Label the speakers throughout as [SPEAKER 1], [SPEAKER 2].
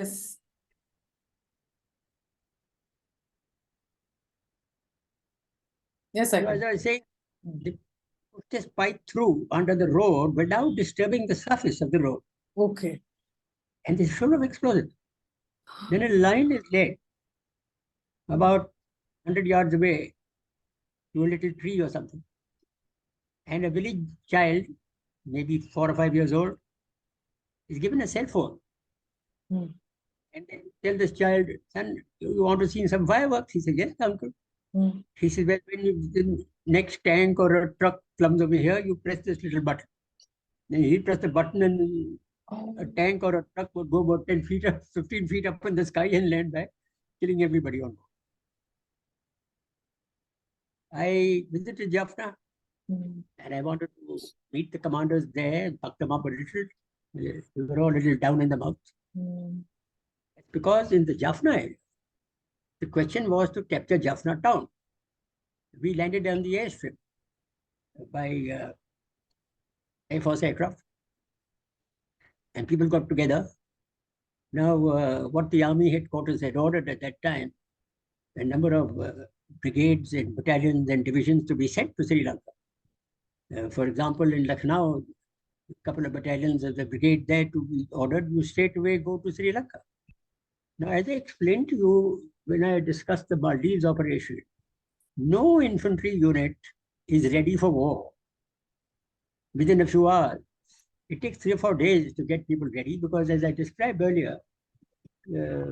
[SPEAKER 1] Yes. Yes, I
[SPEAKER 2] So as
[SPEAKER 1] can.
[SPEAKER 2] I was saying, they put this pipe through under the road without disturbing the surface of the road.
[SPEAKER 1] Okay.
[SPEAKER 2] And this should have exploded. Then a line is laid about 100 yards away to a little tree or something. And a village child, maybe 4 or 5 years old, is given a cell phone.
[SPEAKER 1] Hmm.
[SPEAKER 2] And they tell this child, son, you want to see some fireworks? He says, yes, uncle.
[SPEAKER 1] Hmm.
[SPEAKER 2] He says, well, when the next tank or a truck comes over here, you press this little button. Then he pressed the button and a tank or a truck would go about 10 feet up, 15 feet up in the sky and land back, killing everybody on board. I visited Jaffna and I wanted to meet the commanders there and buck them up a little. We were all a little down in the mouth. Because in the Jaffna area, the question was to capture Jaffna town. We landed on the airstrip by Air Force aircraft, and people got together. Now, what the army headquarters had ordered at that time, a number of brigades and battalions and divisions to be sent to Sri Lanka. For example, in Lucknow, a couple of battalions of the brigade there to be ordered, you straight away go to Sri Lanka. Now, as I explained to you when I discussed the Maldives operation, no infantry unit is ready for war within a few hours. It takes 3 or 4 days to get people ready because, as I described earlier,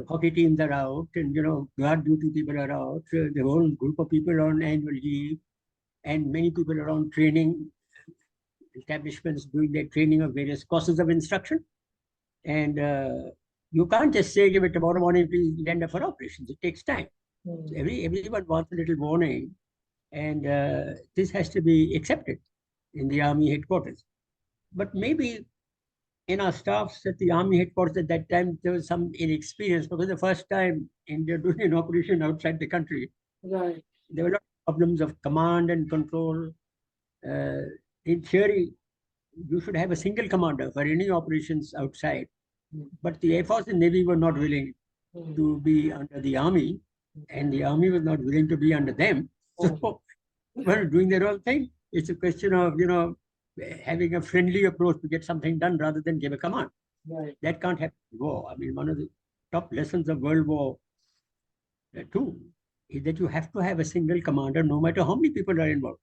[SPEAKER 2] hockey teams are out, and guard duty people are out. The whole group of people on annual leave, and many people are on training establishments doing their training of various courses of instruction. And you can't just say, give it tomorrow morning, please land up for operations. It takes time. So everyone wants a little warning, and this has to be accepted in the army headquarters. But maybe in our staffs at the army headquarters at that time, there was some inexperience because the first time India doing an operation outside the country,
[SPEAKER 1] Right.
[SPEAKER 2] there were a lot of problems of command and control. In theory, you should have a single commander for any operations outside. But the Air Force and Navy were not willing to be under the Army, and the Army was not willing to be under them. So they were doing their own thing. It's a question of, having a friendly approach to get something done rather than give a command.
[SPEAKER 1] Right.
[SPEAKER 2] That can't happen in war. I mean, one of the top lessons of World War II is that you have to have a single commander, no matter how many people are involved,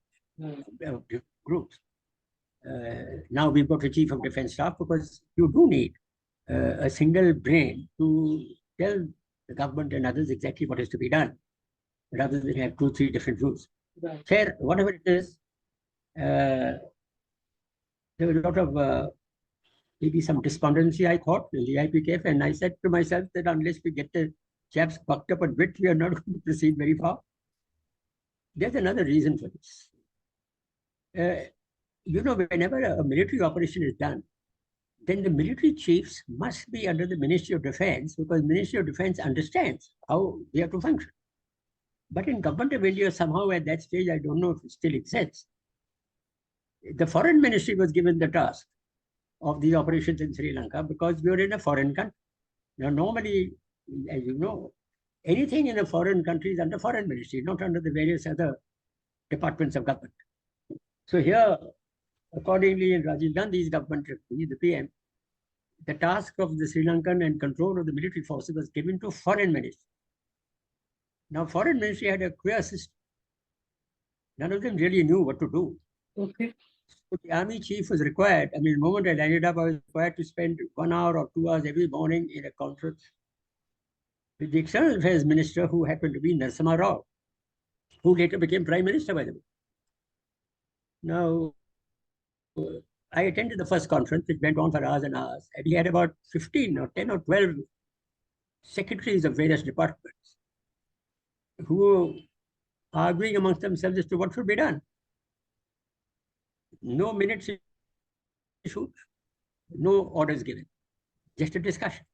[SPEAKER 2] groups. Now we've got a chief of defense staff because you do need a single brain to tell the government and others exactly what is to be done, rather than have 2, 3 different rules.
[SPEAKER 1] Right.
[SPEAKER 2] Fair, whatever it is, there was a lot of maybe some despondency, I thought, in the IPKF, and I said to myself that unless we get the chaps bucked up a bit, we are not going to proceed very far. There's another reason for this. Whenever a military operation is done, then the military chiefs must be under the Ministry of Defense because Ministry of Defense understands how they have to function. But in Government of India, somehow at that stage, I don't know if it still exists, the Foreign Ministry was given the task of the operations in Sri Lanka because we were in a foreign country. Now, normally, as you know, anything in a foreign country is under Foreign Ministry, not under the various other departments of government. So here, accordingly, in Rajiv Gandhi's government, the PM, the task of the Sri Lankan and control of the military forces was given to Foreign Ministry. Now, Foreign Ministry had a clear system. None of them really knew what to do.
[SPEAKER 1] Okay.
[SPEAKER 2] So the army chief was required. I mean, the moment I landed up, I was required to spend 1 hour or 2 hours every morning in a conference with the External Affairs Minister, who happened to be Narasimha Rao, who later became Prime Minister, by the way. Now, I attended the first conference, which went on for hours and hours, and he had about 15 or 10 or 12 secretaries of various departments who were arguing amongst themselves as to what should be done. No minutes issued, no orders given, just a discussion.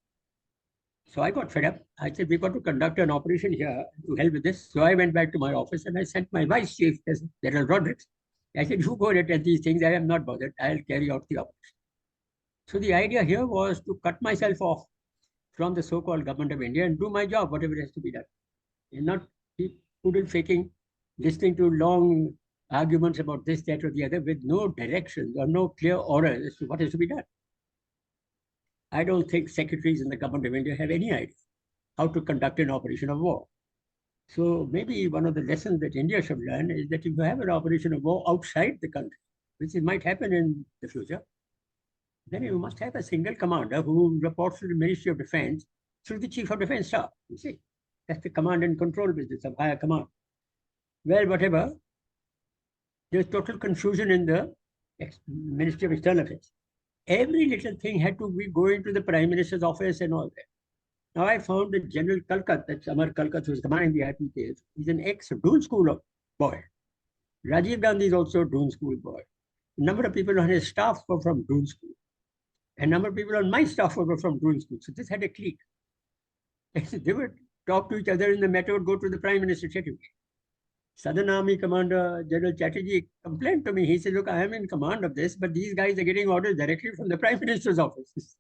[SPEAKER 2] So I got fed up. I said, we've got to conduct an operation here to help with this. So I went back to my office and I sent my vice chief, General Rodriguez. I said, you go and attend these things. I am not bothered. I'll carry out the operation. So the idea here was to cut myself off from the so-called government of India and do my job, whatever has to be done. And not keep poodle faking, listening to long arguments about this, that, or the other with no directions or no clear order as to what is to be done. I don't think secretaries in the government of India have any idea how to conduct an operation of war. So maybe one of the lessons that India should learn is that if you have an operation of war outside the country, which might happen in the future, then you must have a single commander who reports to the Ministry of Defense through the Chief of Defense Staff. You see, that's the command and control business of higher command. Well, whatever, there's total confusion in the Ministry of External Affairs. Every little thing had to be going to the Prime Minister's office and all that. Now I found that General Kalkat, that's Amar Kalkat, who is commanding the IPKF, he's an ex-Doon School boy. Rajiv Gandhi is also a Doon School boy. A number of people on his staff were from Doon School. A number of people on my staff were from Doon School. So this had a clique. They would talk to each other in the matter, would go to the Prime Minister straight away. Southern Army Commander General Chatterjee complained to me. He said, look, I am in command of this, but these guys are getting orders directly from the Prime Minister's office.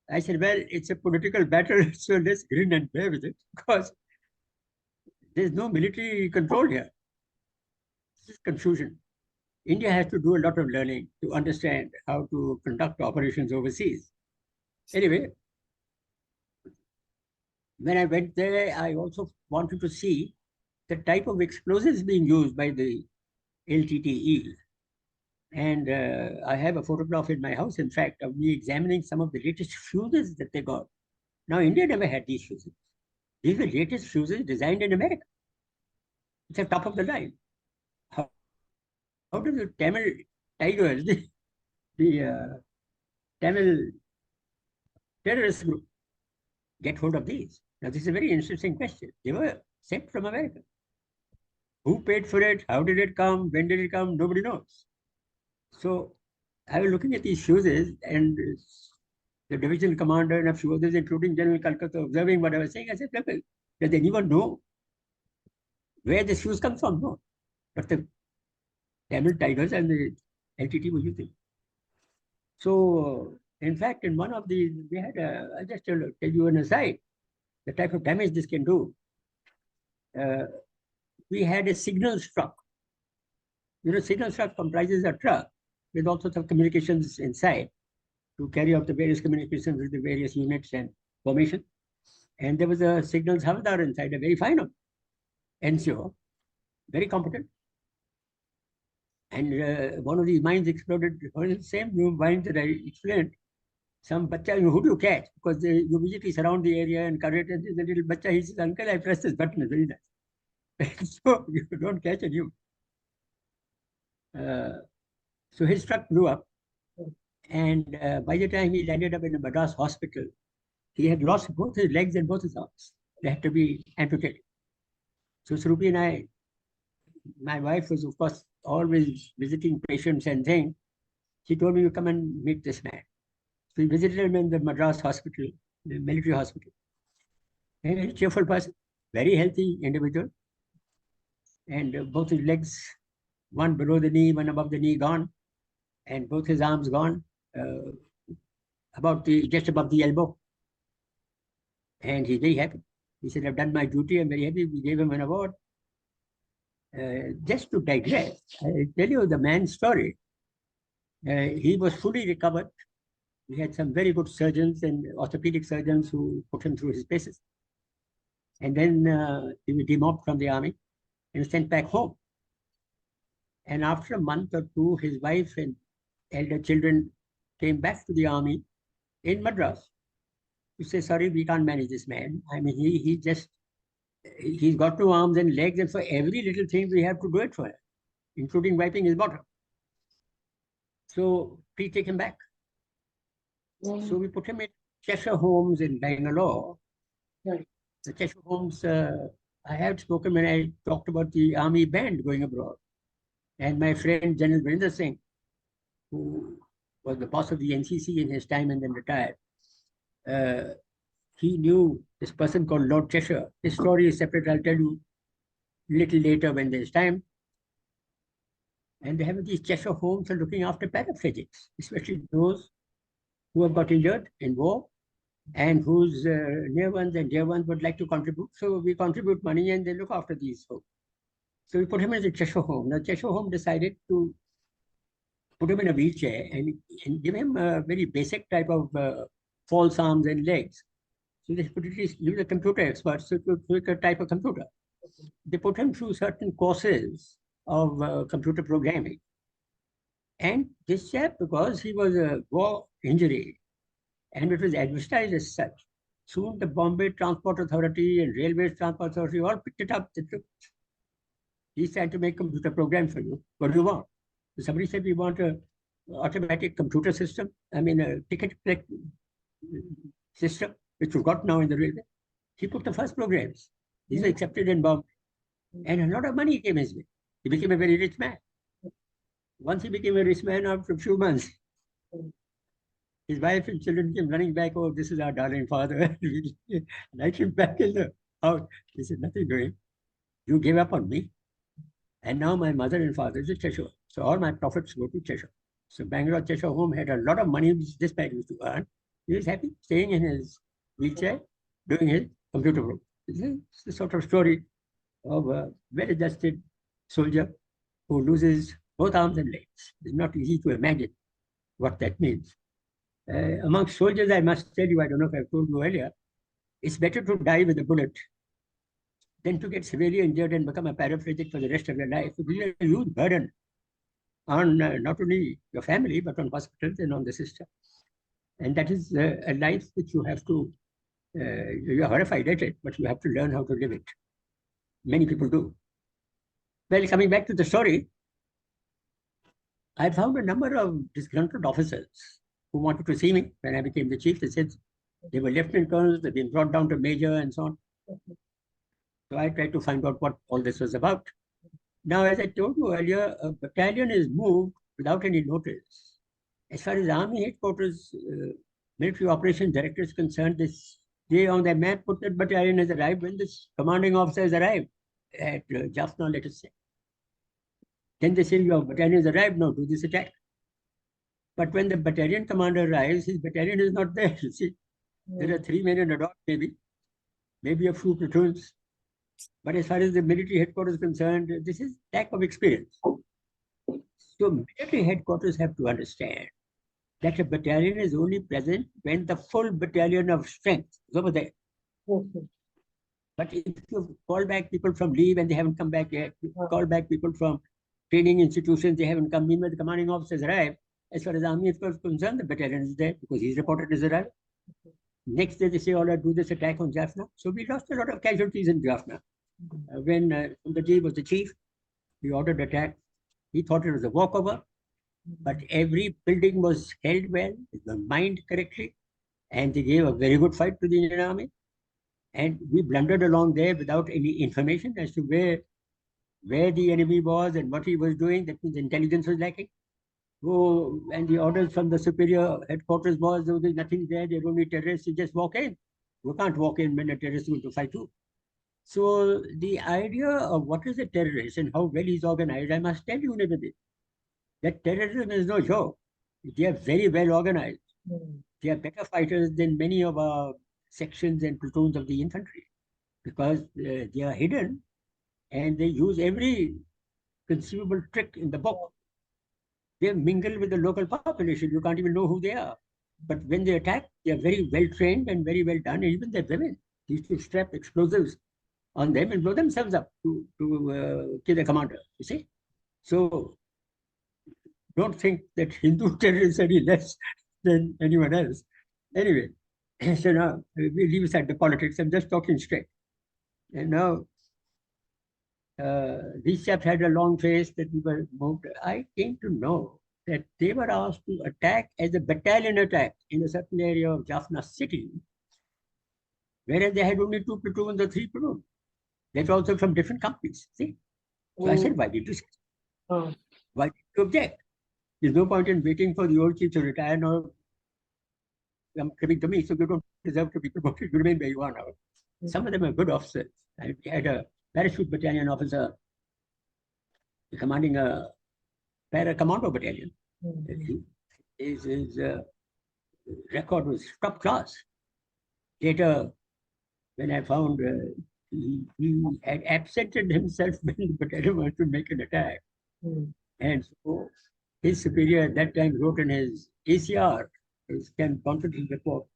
[SPEAKER 2] I said, well, it's a political battle, so let's grin and bear with it, because there's no military control here. This is confusion. India has to do a lot of learning to understand how to conduct operations overseas. Anyway, when I went there, I also wanted to see the type of explosives being used by the LTTE. And I have a photograph in my house, in fact, of me examining some of the latest fuses that they got. Now, India never had these fuses. These are the latest fuses designed in America. It's the top of the line. How do the Tamil tigers, the Tamil terrorist group, get hold of these? Now, this is a very interesting question. They were sent from America. Who paid for it? How did it come? When did it come? Nobody knows. So I was looking at these fuses, and the division commander and a few others, including General Kalkata, observing what I was saying. I said, does anyone know where this fuse comes from? No. But the Tamil tigers and the LTT were using. So, in fact, in one of the, we had I'll just tell you an aside, the type of damage this can do. We had a signal struck. You know, signal struck comprises a truck with all sorts of communications inside to carry out the various communications with the various units and formation. And there was a signals havildar inside, a very fine one, NCO, very competent. And one of these mines exploded in the same room mine that I explained. Some bacha, who do you catch? Because you immediately surround the area and cover it. And the little bacha, he says, uncle, I pressed this button. It's very nice. So you don't catch a new. So his truck blew up. And by the time he landed up in a Madras hospital, he had lost both his legs and both his arms. They had to be amputated. So Srupi and I, my wife was, of course, always visiting patients and things. She told me, you come and meet this man. So we visited him in the Madras hospital, the military hospital. A very cheerful person, very healthy individual. And both his legs, one below the knee, one above the knee, gone. And both his arms gone, just above the elbow. And he's very happy. He said, I've done my duty. I'm very happy. We gave him an award. Just to digress, I tell you the man's story. He was fully recovered. We had some very good surgeons and orthopedic surgeons who put him through his paces. And then he was demobbed from the army and sent back home. And after a month or two, his wife and elder children came back to the army in Madras to say, sorry, we can't manage this man. I mean, he's got no arms and legs, and for every little thing we have to do it for him, including wiping his bottom. So please take him back. So we put him in Cheshire Homes in Bangalore. Right. The Cheshire Homes, I had spoken when I talked about the army band going abroad. And my friend General Virinder Singh, who was the boss of the NCC in his time and then retired, he knew this person called Lord Cheshire. His story is separate. I'll tell you a little later when there's time. And they have these Cheshire Homes are looking after paraplegics, especially those who have got injured in war and whose near ones and dear ones would like to contribute. So we contribute money and they look after these folks. So we put him in the Cheshire home. Now Cheshire home decided to put him in a wheelchair and give him a very basic type of false arms and legs. So they put it, he was a computer expert, so to pick a type of computer. They put him through certain courses of computer programming. And this chap, because he was a war injury and it was advertised as such, soon the Bombay Transport Authority and Railways Transport Authority all picked it up. He's trying to make computer program for you. What do you want? So somebody said, we want a automatic computer system. I mean, a ticket system, which we've got now in the railway. He put the first programs. These were accepted in Bombay. And a lot of money came his way. He became a very rich man. Once he became a rich man, after a few months, his wife and children came running back. Oh, this is our darling father. And I came back in the house. He said, nothing doing. You gave up on me. And now my mother and father is in Cheshire. So all my profits go to Cheshire. So Bangalore Cheshire home had a lot of money which this man used to earn. He was happy staying in his wheelchair, doing his computer work. It's the sort of story of a well-adjusted soldier who loses both arms and legs. It's not easy to imagine what that means. Amongst soldiers, I must tell you, I don't know if I've told you earlier, it's better to die with a bullet than to get severely injured and become a paraplegic for the rest of your life. It will be a huge burden on not only your family, but on hospitals and on the system. And that is a life which you have to, you're horrified at it, but you have to learn how to live it. Many people do. Well, coming back to the story, I found a number of disgruntled officers who wanted to see me when I became the chief. They said they were lieutenant colonels, they've been brought down to major and so on. So I tried to find out what all this was about. Now, as I told you earlier, a battalion is moved without any notice. As far as Army headquarters, military operations director is concerned, they on their map put that battalion has arrived when this commanding officer has arrived at Jaffna, let us say. Then they say, your battalion has arrived, now do this attack. But when the battalion commander arrives, his battalion is not there, you see. There are 3 men in a dot, maybe a few platoons. But as far as the military headquarters is concerned, this is lack of experience. So military headquarters have to understand that a battalion is only present when the full battalion of strength is over there. But if you call back people from leave and they haven't come back yet, you call back people from training institutions, they haven't come in, when the commanding officers arrive, as far as Army is concerned, the battalion is there because he's reported as arrived. Next day, they say, all right, do this attack on Jaffna. So we lost a lot of casualties in Jaffna. When Sundarji was the chief, he ordered attack. He thought it was a walkover, but every building was held well, it was mined correctly, and they gave a very good fight to the Indian Army. And we blundered along there without any information as to where the enemy was and what he was doing. That means intelligence was lacking. Oh, and the orders from the superior headquarters was, oh, there's nothing there, there are only terrorists, you just walk in. You can't walk in when a terrorist is going to fight you. So the idea of what is a terrorist and how well he's organized, I must tell you, Nibidi, that terrorism is no joke. They are very well organized. They are better fighters than many of our sections and platoons of the infantry because they are hidden and they use every conceivable trick in the book. They mingle with the local population. You can't even know who they are. But when they attack, they are very well trained and very well done. And even their women used to strap explosives on them and blow themselves up to kill the commander. You see? So don't think that Hindu terrorists are any less than anyone else. Anyway, so now we leave aside the politics. I'm just talking straight. And now these chaps had a long face that we were moved. I came to know that they were asked to attack as a battalion attack in a certain area of Jaffna city, whereas they had only 2 platoons or 3 platoons. That's also from different companies. See? So I said, why did you say so? Why did you object? There's no point in waiting for the old chief to retire now. Coming to me, so you don't deserve to be promoted. You remain where you are now. Some of them are good officers. I had a parachute battalion officer commanding a para-commando battalion. His record was top class. Later, when I found he had absented himself when the battalion was to make an attack. And so his superior at that time wrote in his ACR, his confidential report,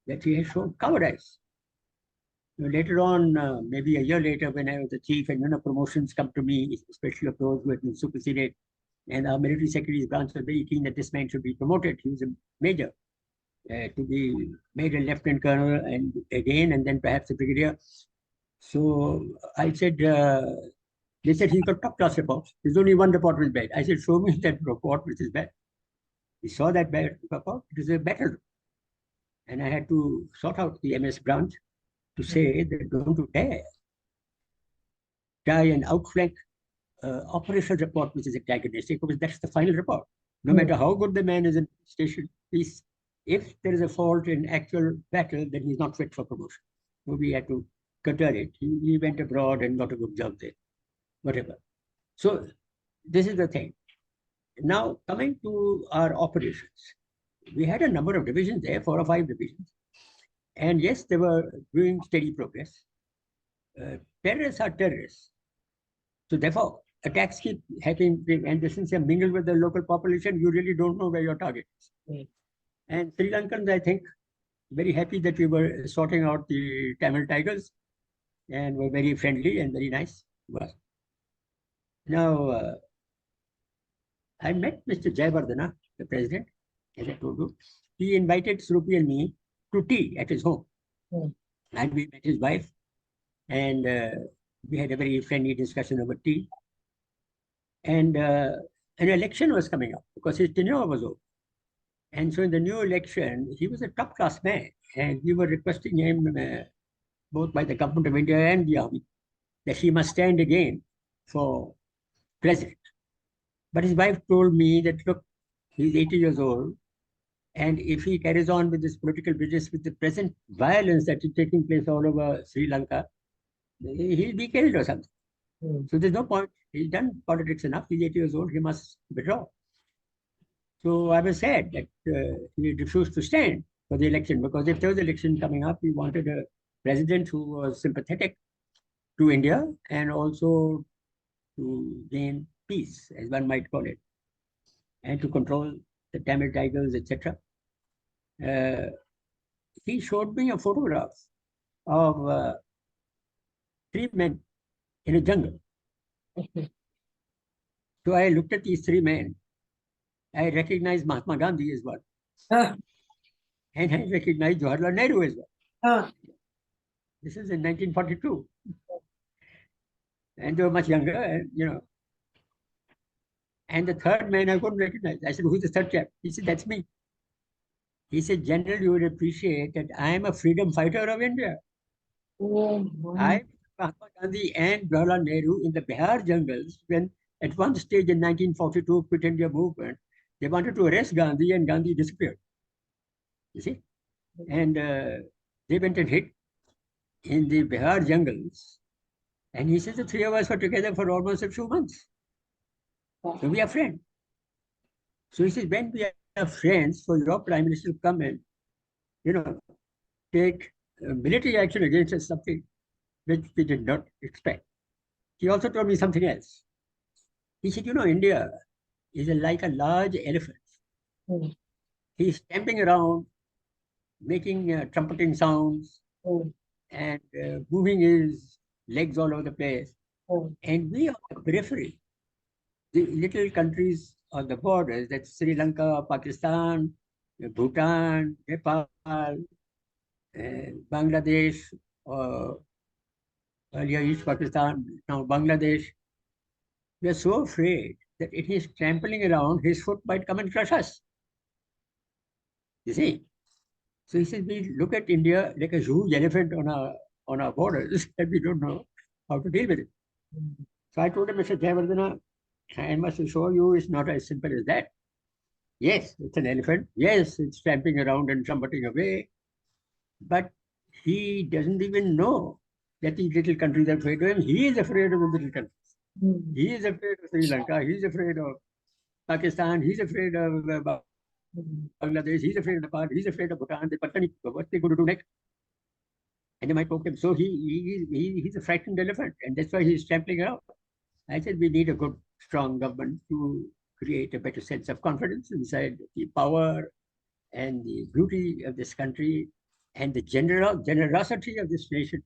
[SPEAKER 2] that he had shown cowardice. Later on, maybe a year later, when I was the chief, and promotions come to me, especially of those who had been superseded, and our military secretary's branch was very keen that this man should be promoted. He was a major, to be major lieutenant colonel, and again, and then perhaps a brigadier. So I said, they said he's got top class reports. There's only one report was bad. I said, show me that report which is bad. He saw that bad report. It was a battle. And I had to sort out the MS branch to say that don't you dare try and outflank operational report which is antagonistic, because that's the final report. No matter how good the man is in station, if there is a fault in actual battle, then he's not fit for promotion. So we had to curtail it. He went abroad and got a good job there, whatever. So this is the thing. Now, coming to our operations, we had a number of divisions there, 4 or 5 divisions. And yes, they were doing steady progress. Terrorists are terrorists. So therefore, attacks keep happening, and since you're mingled with the local population, you really don't know where your target is. And Sri Lankans, I think, very happy that we were sorting out the Tamil Tigers, and were very friendly and very nice to us. Now, I met Mr. Jayavardhana, the president, as I told you. He invited Srupi and me to tea at his home. And we met his wife, and we had a very friendly discussion over tea. And an election was coming up because his tenure was over. And so in the new election, he was a top class man, and we were requesting him, both by the government of India and the army, that he must stand again for president. But his wife told me that, look, he's 80 years old, and if he carries on with this political business, with the present violence that is taking place all over Sri Lanka, he'll be killed or something. So there's no point. He's done politics enough. He's 80 years old. He must withdraw. So I was sad that he refused to stand for the election, because if there was an election coming up, he wanted a president who was sympathetic to India and also to gain peace, as one might call it, and to control the Tamil Tigers, etc. He showed me a photograph of 3 men in a jungle. So I looked at these 3 men. I recognized Mahatma Gandhi as well. And I recognized Jawaharlal Nehru as well. This is in 1942. And they were much younger, and. And the third man I couldn't recognize. I said, who's the third chap? He said, that's me. He said, General, you would appreciate that I am a freedom fighter of India. I, Mahatma Gandhi and Jawaharlal Nehru in the Bihar jungles, when at one stage in 1942, Quit India movement, they wanted to arrest Gandhi, and Gandhi disappeared. You see? And they went and hid in the Bihar jungles. And he says the 3 of us were together for almost a few months. So we are friends. So he says, when we are friends, for your prime minister to come and, take military action against us, something which we did not expect. He also told me something else. He said, India is like a large elephant. He's stamping around, making trumpeting sounds, and moving his legs all over the place. And we are the periphery. The little countries on the borders, that's Sri Lanka, Pakistan, Bhutan, Nepal, Bangladesh, earlier East Pakistan, now Bangladesh. We are so afraid that if he's trampling around, his foot might come and crush us. You see? So he says, we look at India like a huge elephant on our borders, and we don't know how to deal with it. So I told him, Mr. Jayavardhana, I must assure you it's not as simple as that. Yes, it's an elephant. Yes, it's tramping around and trumpeting away. But he doesn't even know that these little countries are afraid of him. He is afraid of the little countries. He is afraid of Sri Lanka. He's afraid of Pakistan. He's afraid of Bangladesh. He's afraid of Nepal. He's afraid of Bhutan. What they're going to do next. And they might poke him. So he's a frightened elephant, and that's why he's trampling around. I said we need a good, strong government to create a better sense of confidence inside the power and the beauty of this country and the generosity of this nation,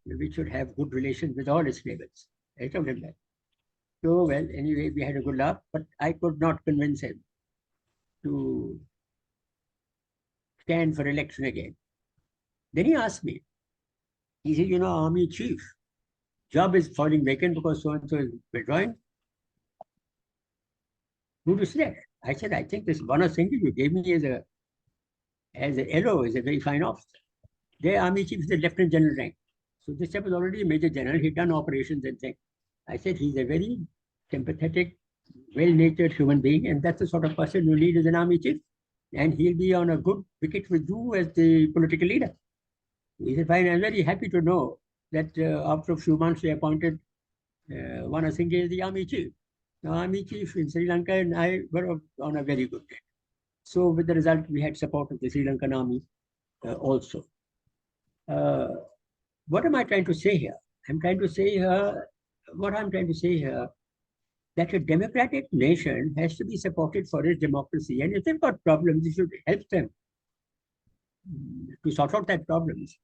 [SPEAKER 2] which should have good relations with all its neighbors. I told him that. So, well, anyway, we had a good laugh, but I could not convince him to stand for election again. Then he asked me, he said, army chief, job is falling vacant because so-and-so is withdrawing. Who to select? I said, I think this Bana Singh you gave me as a LO is a very fine officer. Their army chief is a lieutenant general rank. So this chap was already a major general. He'd done operations and things. I said, he's a very sympathetic, well-natured human being, and that's the sort of person you need as an army chief. And he'll be on a good wicket with you as the political leader. He said, fine, I'm very happy to know that after a few months they appointed Vana Singh as the army chief. The army chief in Sri Lanka and I were on a very good day. So with the result, we had support of the Sri Lankan army also. What am I trying to say here? I'm trying to say here, what I'm trying to say here, that a democratic nation has to be supported for its democracy. And if they've got problems, you should help them to sort out their problems,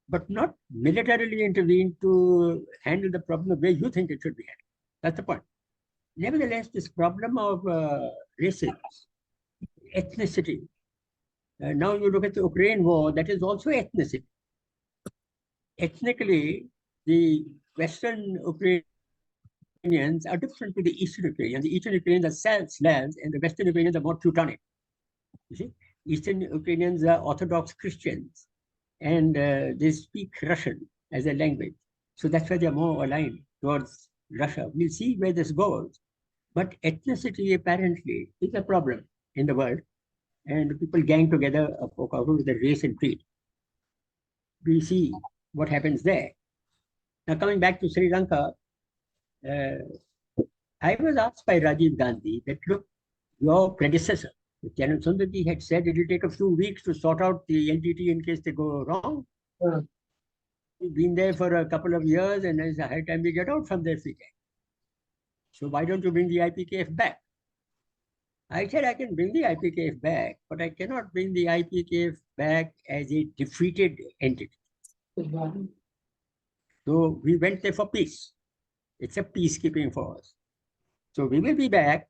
[SPEAKER 2] but not militarily intervene to handle the problem the way you think it should be handled. That's the point. Nevertheless, this problem of races, ethnicity, now you look at the Ukraine war, that is also ethnicity. Ethnically, the Western Ukrainians are different to the Eastern Ukrainians. The Eastern Ukrainians are Slavs, and the Western Ukrainians are more Teutonic. You see, Eastern Ukrainians are Orthodox Christians, and they speak Russian as a language. So that's why they're more aligned towards Russia. We'll see where this goes. But ethnicity apparently is a problem in the world, and people gang together with the race and creed. We see what happens there. Now, coming back to Sri Lanka, I was asked by Rajiv Gandhi that, look, your predecessor, General Sundarji, had said it will take a few weeks to sort out the LTT in case they go wrong. We've been there for a couple of years, and it's a high time we get out from there if we can. So why don't you bring the IPKF back? I said I can bring the IPKF back, but I cannot bring the IPKF back as a defeated entity. So we went there for peace. It's a peacekeeping force. So we will be back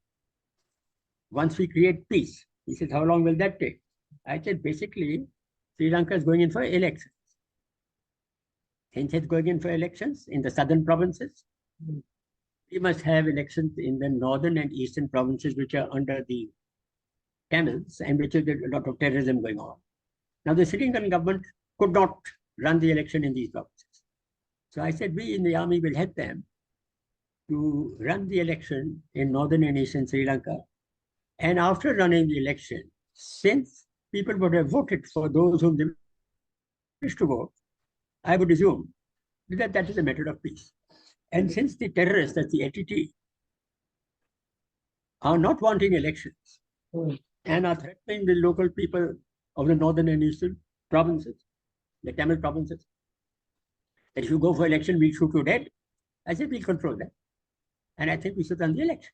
[SPEAKER 2] once we create peace. He said, how long will that take? I said, basically, Sri Lanka is going in for elections. Since it's going in for elections in the southern provinces, we must have elections in the northern and eastern provinces, which are under the Tamils and which is a lot of terrorism going on. Now, the Sri Lankan government could not run the election in these provinces. So I said, we in the army will help them to run the election in northern and eastern Sri Lanka. And after running the election, since people would have voted for those whom they wish to vote, I would assume that that is a matter of peace. And since the terrorists, that's the LTT, are not wanting elections and are threatening the local people of the northern and eastern provinces, the Tamil provinces, that if you go for election, we'll shoot you dead. I said, we'll control that. And I think we should run the election.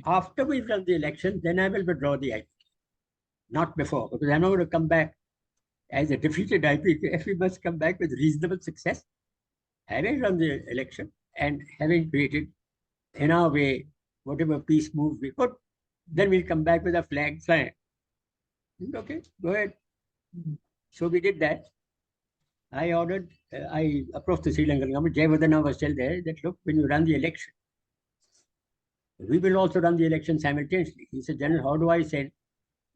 [SPEAKER 2] After we've run the election, then I will withdraw the IPK. Not before, because I'm not going to come back as a defeated IPK. We must come back with reasonable success, having run the election and having created, in our way, whatever peace move we could. Then we'll come back with a flag flying. Okay, go ahead. So we did that. I approached the Sri Lankan government. Jayawardena was still there. That look, when you run the election, we will also run the election simultaneously. He said, General, how do I send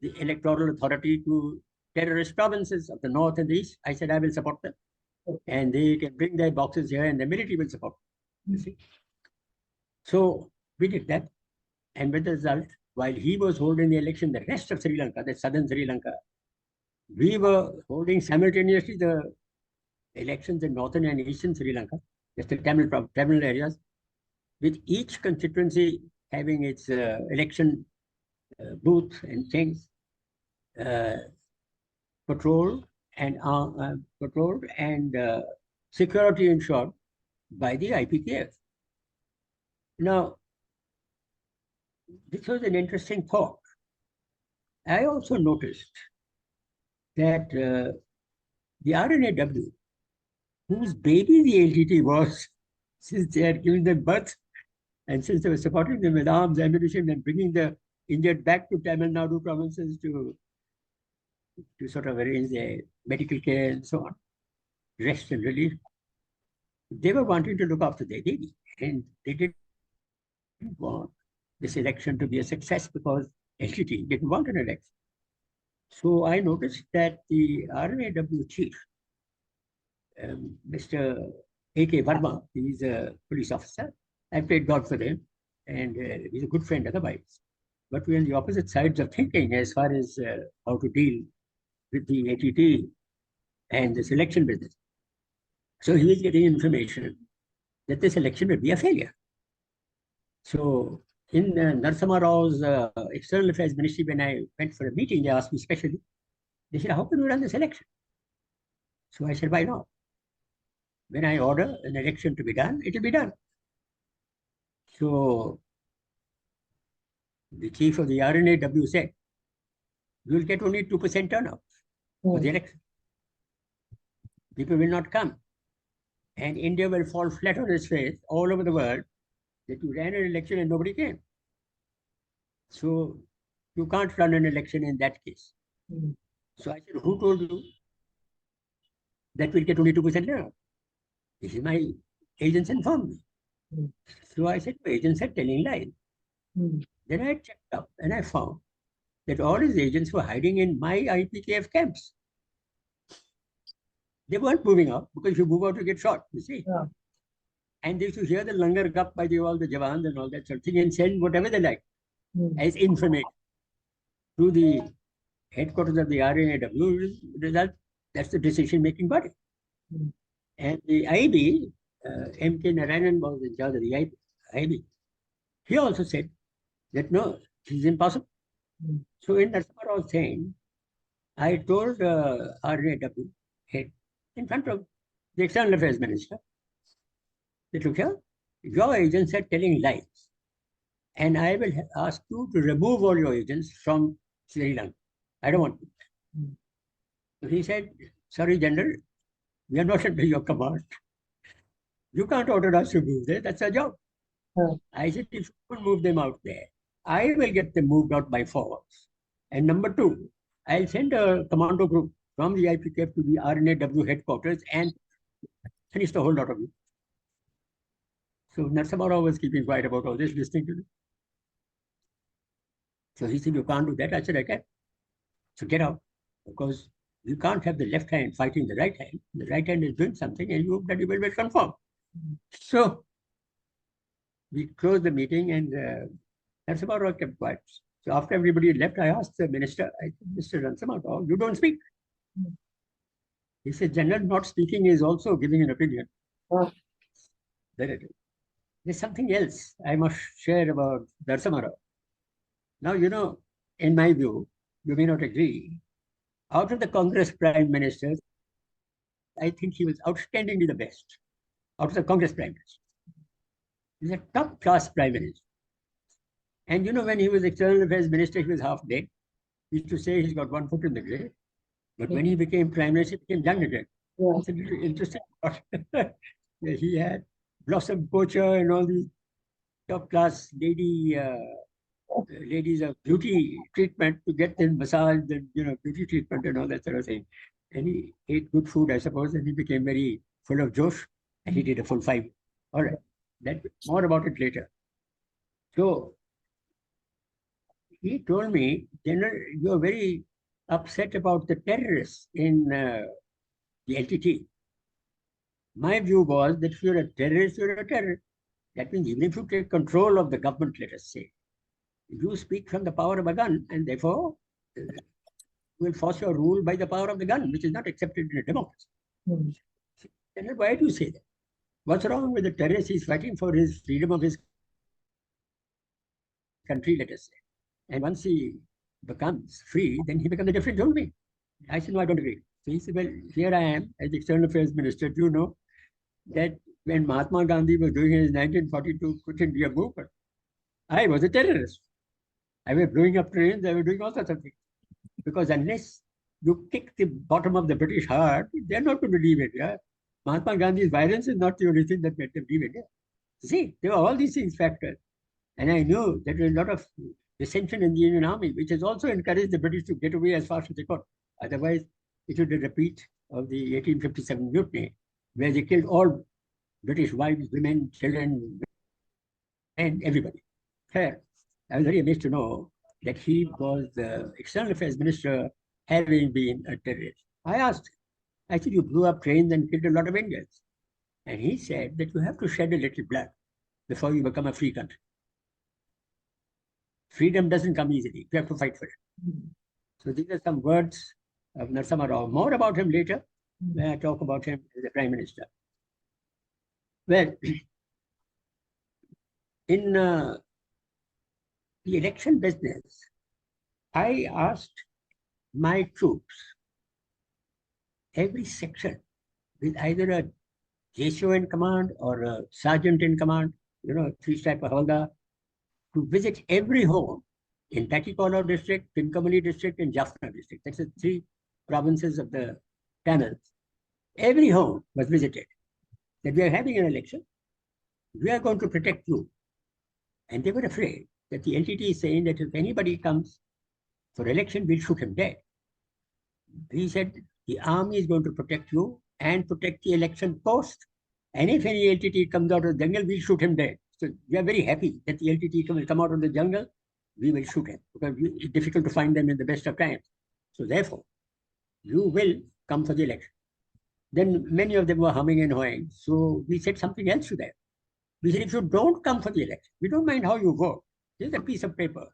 [SPEAKER 2] the electoral authority to terrorist provinces of the north and the east? I said, I will support them. And they can bring their boxes here and the military will support them. You see? So we did that. And with the result, while he was holding the election, the rest of Sri Lanka, the southern Sri Lanka, we were holding simultaneously the elections in northern and eastern Sri Lanka, just the Tamil areas, with each constituency having its election booth and things patrolled and controlled and security ensured by the IPKF. Now, this was an interesting thought. I also noticed that the RNAW, whose baby the LTT was, since they had given them birth, and since they were supporting them with arms, ammunition, and bringing the injured back to Tamil Nadu provinces to sort of arrange their medical care and so on, rest and relief, they were wanting to look after their baby. And they didn't want this election to be a success because LTT didn't want an election. So I noticed that the RNAW chief, Mr. A.K. Verma, he's a police officer. I played God for him, and he's a good friend otherwise. But we're on the opposite sides of thinking as far as how to deal with the ATT and this election business. So he is getting information that this election will be a failure. So in Narasimha Rao's External Affairs Ministry, when I went for a meeting, they asked me specially, they said, how can we run this election? So I said, why not? When I order an election to be done, it will be done. So the chief of the RNAW said, you will get only 2% turnout for the election. People will not come. And India will fall flat on its face all over the world that you ran an election and nobody came. So you can't run an election in that case. So I said, who told you that we'll get only 2% turnout? This is my agents informed me. So I said, my agents are telling lies. Then I checked up and I found that all his agents were hiding in my IPKF camps. They weren't moving out because if you move out, you get shot, you see. Yeah. And they used to hear the langar gap by all the Jawans and all that sort of thing and send whatever they like as information to the headquarters of the RNAW. Result, that's the decision-making body. And the IB, M.K. Narayanan was in charge of the IB. He also said that no, this is impossible. So in Narasimha Rao saying, I told RNAW head in front of the External Affairs Minister that, look here, your agents are telling lies. And I will ask you to remove all your agents from Sri Lanka. I don't want to. So he said, sorry, General, we are not under your command. You can't order us to move there. That's our job. I said, if you could move them out there, I will get them moved out by force. And number two, I'll send a commando group from the IPKF to the RNAW headquarters and finish the whole lot of you. So Narasimha Rao was keeping quiet about all this, listening to me. So he said, you can't do that. I said, I can. So get out, because you can't have the left hand fighting the right hand. The right hand is doing something and you bloody well will conform. So we closed the meeting and Narasimha Rao kept quiet. So after everybody left, I asked the minister, I said, Mr. Narasimha Rao, you don't speak. He said, General, not speaking is also giving an opinion. There's something else I must share about Narasimha Rao. Now, you know, in my view, you may not agree, out of the Congress prime ministers, I think he was outstandingly the best. Out of the Congress prime minister. He's a top-class prime minister. And you know, when he was External Affairs Minister, he was half dead. He used to say he's got one foot in the grave. But when he became Prime Minister, he became young again. Yeah. It's a really interesting part. He had Blossom Poacher and all these top-class ladies of beauty treatment to get them massaged and, you know, beauty treatment and all that sort of thing. And he ate good food, I suppose, and he became very full of josh. And he did a full 5. All right. More about it later. So he told me, General, you're very upset about the terrorists in the LTT. My view was that if you're a terrorist, you're a terrorist. That means even if you take control of the government, let us say, you speak from the power of a gun, and therefore you will force your rule by the power of the gun, which is not accepted in a democracy. General, why do you say that? What's wrong with the terrorist? He's fighting for his freedom of his country, let us say. And once he becomes free, then he becomes a different human being. I said, no, I don't agree. So he said, well, here I am as External Affairs Minister. Do you know that when Mahatma Gandhi was doing his 1942 Quit India movement, I was a terrorist. I was blowing up trains, I was doing all sorts of things. Because unless you kick the bottom of the British hard, they're not going to leave India. Mahatma Gandhi's violence is not the only thing that made them leave India. See, there were all these things factored. And I knew that there was a lot of dissension in the Indian army, which has also encouraged the British to get away as fast as they could. Otherwise, it would be a repeat of the 1857 mutiny, where they killed all British wives, women, children, and everybody. Here, I was very amazed to know that he was the External Affairs Minister, having been a terrorist. I asked him, I said, you blew up trains and killed a lot of Indians. And he said that you have to shed a little blood before you become a free country. Freedom doesn't come easily. You have to fight for it. So these are some words of Narasimha Rao. More about him later when I talk about him as the Prime Minister. Well, in the election business, I asked my troops, every section, with either a JSO in command or a sergeant in command, you know, 3-stripe Havaldar, to visit every home in Tachikola district, Tinkamali district, and Jaffna district. That's the 3 provinces of the Tamils. Every home was visited. That we are having an election, we are going to protect you. And they were afraid that the LTT is saying that if anybody comes for election, we'll shoot him dead. He said, the army is going to protect you and protect the election post. And if any LTT comes out of the jungle, we'll shoot him dead. So we are very happy that the LTT will come out of the jungle. We will shoot him because it's difficult to find them in the best of times. So therefore, you will come for the election. Then many of them were humming and hawing. So we said something else to them. We said, if you don't come for the election, we don't mind how you vote. Here's a piece of paper.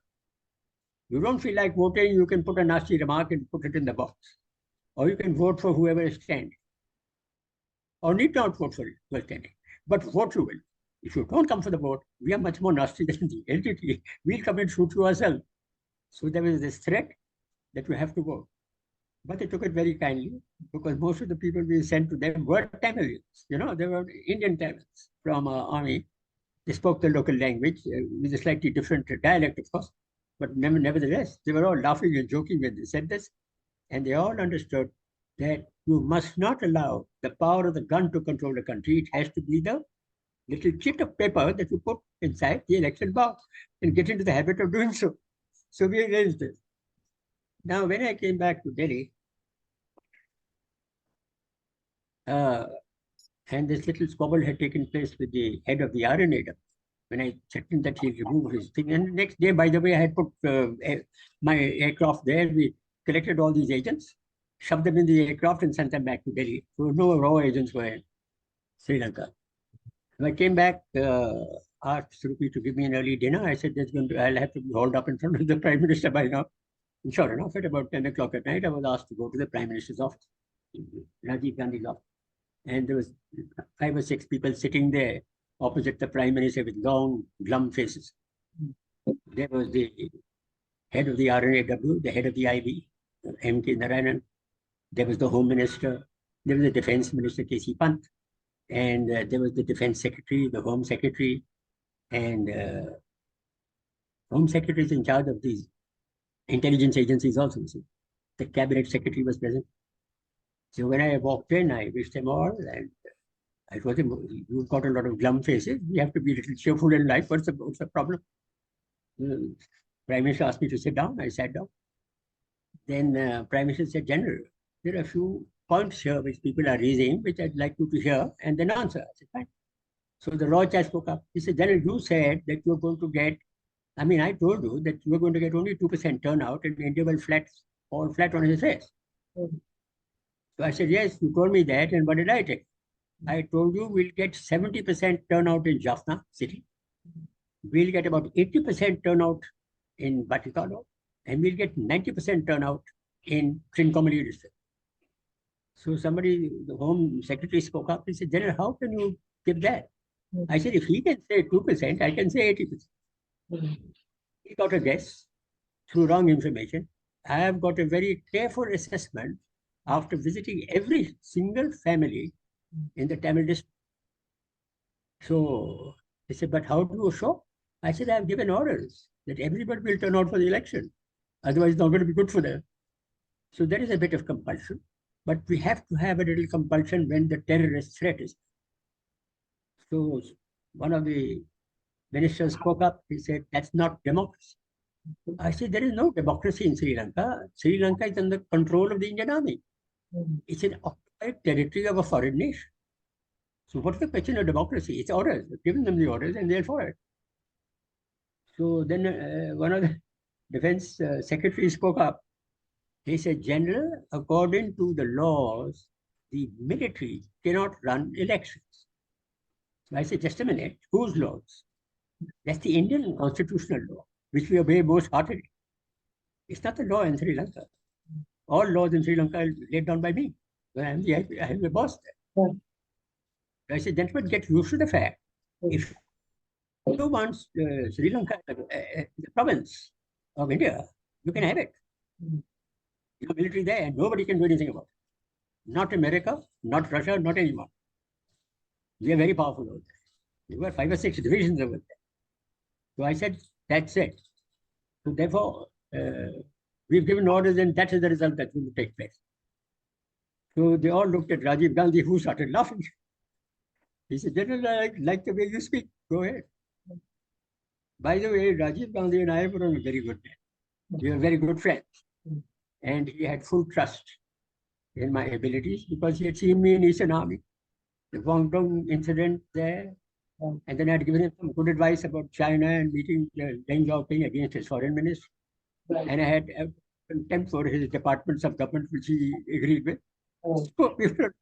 [SPEAKER 2] You don't feel like voting, you can put a nasty remark and put it in the box. Or you can vote for whoever is standing. Or need not vote for who is standing. But vote you will. If you don't come for the vote, we are much more nasty than the LTT. We'll come and shoot you ourselves. So there was this threat that you have to vote. But they took it very kindly because most of the people we sent to them were Tamils. You know, they were Indian Tamils from our army. They spoke the local language with a slightly different dialect, of course. But nevertheless, they were all laughing and joking when they said this. And they all understood that you must not allow the power of the gun to control the country. It has to be the little chit of paper that you put inside the election box and get into the habit of doing so. So we arranged this. Now, when I came back to Delhi, and this little squabble had taken place with the head of the RNA. When I checked in that he removed his thing. And the next day, by the way, I had put my aircraft there. We collected all these agents, shoved them in the aircraft and sent them back to Delhi. So no raw agents were in Sri Lanka. When I came back, asked Rupi to give me an early dinner. I said, I'll have to be hauled up in front of the Prime Minister by now. And sure enough, at about 10 o'clock at night, I was asked to go to the Prime Minister's office, Rajiv Gandhi's office. And there was 5 or 6 people sitting there opposite the Prime Minister with long, glum faces. There was the head of the RNAW, the head of the IB, M.K. Narayanan. There was the Home Minister. There was the Defense Minister, K.C. Pant. And there was the Defense Secretary, the Home Secretary. And Home Secretary is in charge of these intelligence agencies also. So the Cabinet Secretary was present. So when I walked in, I wished them all, and I told him, you've got a lot of glum faces. We have to be a little cheerful in life. What's the problem? The Prime Minister asked me to sit down. I sat down. Then Prime Minister said, General, there are a few points here which people are raising, which I'd like you to hear and then answer. I said, fine. So the Roy Chai spoke up. He said, General, you said that you're going to get, I told you that you were going to get only 2% turnout and India will fall flat on his face. So I said, yes, you told me that. And what did I take? I told you we'll get 70% turnout in Jaffna city. We'll get about 80% turnout in Batikalo. And we'll get 90% turnout in Trincomalee district. So somebody, the Home Secretary spoke up. He said, General, how can you give that? I said, if he can say 2%, I can say 80%. He got a guess through wrong information. I have got a very careful assessment after visiting every single family in the Tamil district. So they said, but how do you show? I said, I have given orders that everybody will turn out for the election. Otherwise, it's not going to be good for them. So there is a bit of compulsion, but we have to have a little compulsion when the terrorist threat is. So one of the ministers spoke up. He said, that's not democracy. I said, there is no democracy in Sri Lanka. Sri Lanka is under control of the Indian army. It's an occupied territory of a foreign nation. So what's the question of democracy? It's orders. We've given them the orders and they'll follow it. So then one of the defense secretary spoke up. He said, General, according to the laws, the military cannot run elections. So I said, just a minute, whose laws? That's the Indian constitutional law, which we obey most heartily. It's not the law in Sri Lanka. All laws in Sri Lanka are laid down by me. I am the boss there. I said, gentlemen, get used to the fact. If you want Sri Lanka, the province of India, you can have it. You have military there, and nobody can do anything about it. Not America, not Russia, not anyone. We are very powerful over there. There were 5 or 6 divisions over there. So I said, that's it. So therefore, we've given orders, and that is the result that will take place. So they all looked at Rajiv Gandhi, who started laughing. He said, General, I like the way you speak. Go ahead. By the way, Rajiv Gandhi and I were on a very good day. We were very good friends. And he had full trust in my abilities because he had seen me in Eastern Army. The Guangdong incident there. And then I had given him some good advice about China and meeting Deng Xiaoping against his foreign minister. And I had contempt for his departments of government, which he agreed with. So we were,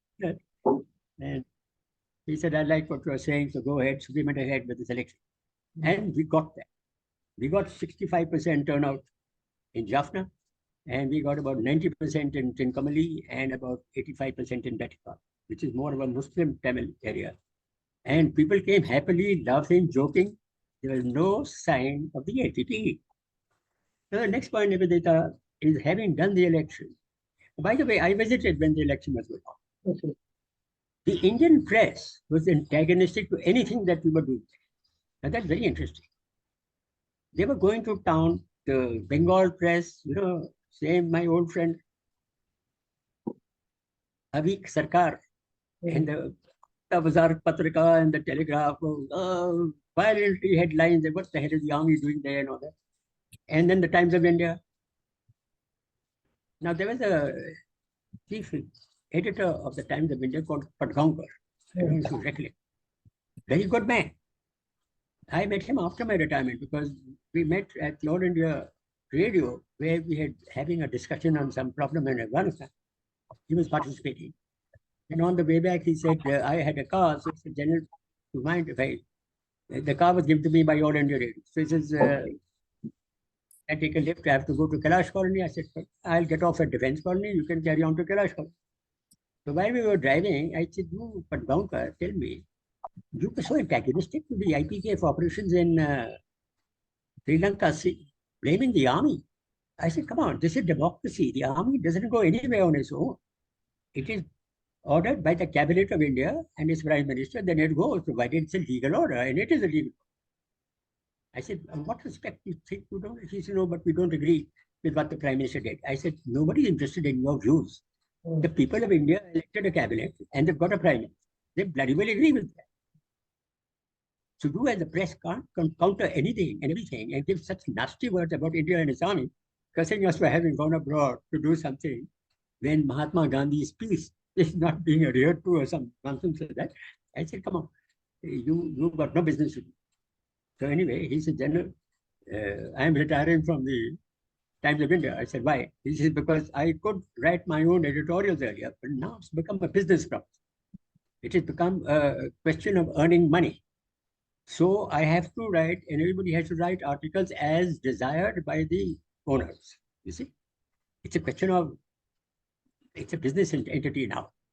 [SPEAKER 2] and he said, I like what you are saying, so go ahead. So we went ahead with the selection. And we got that. We got 65% turnout in Jaffna, and we got about 90% in Trincomalee and about 85% in Bettipat, which is more of a Muslim Tamil area. And people came happily, laughing, joking. There was no sign of the ATP. So the next point, Nivedita, is having done the election. By the way, I visited when the election was going on. Okay. The Indian press was antagonistic to anything that we were doing. And that's very interesting. They were going to town, the Bengal press, same my old friend Avik Sarkar, and the Bazaar Patrika and the Telegraph, violently headlines, what the hell is the army doing there and all that. And then the Times of India. Now there was a chief editor of the Times of India called Patgaonkar. I don't know if you recollect. Very good man. I met him after my retirement because we met at the All India Radio where we had having a discussion on some problem in Afghanistan. He was participating. And on the way back, he said, I had a car. So he said, General, do you mind if the car was given to me by All India Radio. So he says, I take a lift, I have to go to Kailash Colony. I said, I'll get off at Defense Colony. You can carry on to Kailash Colony. So while we were driving, I said, no, but Patgaonkar, tell me, you were so antagonistic to the IPKF operations in Sri Lanka, blaming the army. I said, come on, this is democracy. The army doesn't go anywhere on its own. It is ordered by the Cabinet of India and its Prime Minister, then it goes, provided it's a legal order, and it is a legal order. I said, what respect do you think you don't? He said, no, but we don't agree with what the Prime Minister did. I said, nobody is interested in your views. The people of India elected a cabinet and they've got a Prime Minister. They bloody well agree with that. So do as the press can't counter anything and everything and give such nasty words about India and its army, cursing us for having gone abroad to do something when Mahatma Gandhi's peace is not being adhered to or some nonsense like that. I said, come on, you've got no business to do. So anyway, he said, General, I am retiring from the Times of India. I said, why? He said, because I could write my own editorials earlier, but now it's become a business problem. It has become a question of earning money. So I have to write, and everybody has to write articles as desired by the owners. You see, it's a question of, it's a business entity now.